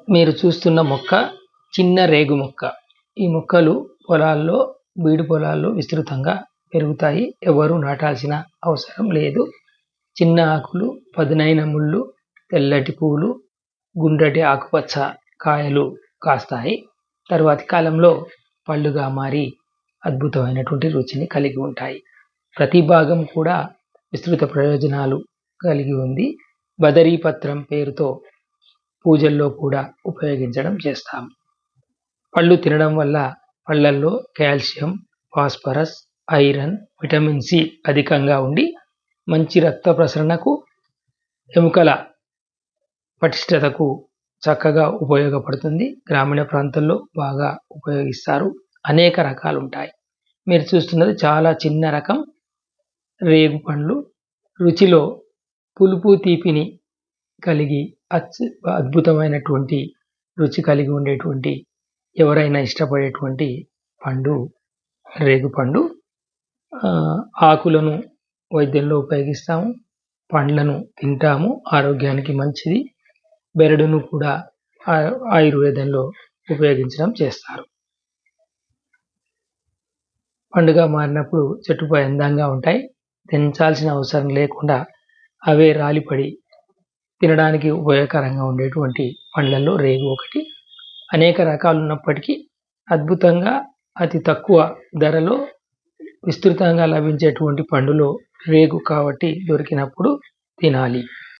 మీరు చూస్తున్న మొక్క చిన్న రేగు మొక్క. ఈ మొక్కలు పొలాల్లో, బీడు పొలాల్లో విస్తృతంగా పెరుగుతాయి. ఎవరు నాటాల్సిన అవసరం లేదు. చిన్న ఆకులు, పదునైన ముళ్ళు, తెల్లటి పూలు, గుండ్రటి ఆకుపచ్చ కాయలు కాస్తాయి. తరువాతి కాలంలో పళ్ళుగా మారి అద్భుతమైనటువంటి రుచిని కలిగి ఉంటాయి. ప్రతి భాగం కూడా విస్తృత ప్రయోజనాలు కలిగి ఉంది. బదరీపత్రం పేరుతో పూజల్లో కూడా ఉపయోగించడం చేస్తాం. పళ్ళు తినడం వల్ల పళ్ళల్లో calcium, phosphorus, iron, vitamin C అధికంగా ఉండి మంచి రక్త ప్రసరణకు, ఎముకల పటిష్టతకు చక్కగా ఉపయోగపడుతుంది. గ్రామీణ ప్రాంతాల్లో బాగా ఉపయోగిస్తారు. అనేక రకాలు ఉంటాయి. మీరు చూస్తున్నది చాలా చిన్న రకం రేగు పండ్లు. రుచిలో పులుపు తీపిని కలిగి అద్భుతమైనటువంటి రుచి కలిగి ఉండేటువంటి, ఎవరైనా ఇష్టపడేటువంటి పండు రేగుపండు. ఆకులను వైద్యంలో ఉపయోగిస్తాము. పండ్లను తింటాము, ఆరోగ్యానికి మంచిది. బెరడును కూడా ఆయుర్వేదంలో ఉపయోగించడం చేస్తారు. పండుగా మారినప్పుడు చెట్టుపై అందంగా ఉంటాయి. తెంచాల్సిన అవసరం లేకుండా అవే రాలిపడి తినడానికి ఉపయోగకరంగా ఉండేటువంటి పండ్లలో రేగు ఒకటి. అనేక రకాలు ఉన్నప్పటికీ అద్భుతంగా అతి తక్కువ ధరలో విస్తృతంగా లభించేటువంటి పండులో రేగు కాబట్టి దొరికినప్పుడు తినాలి.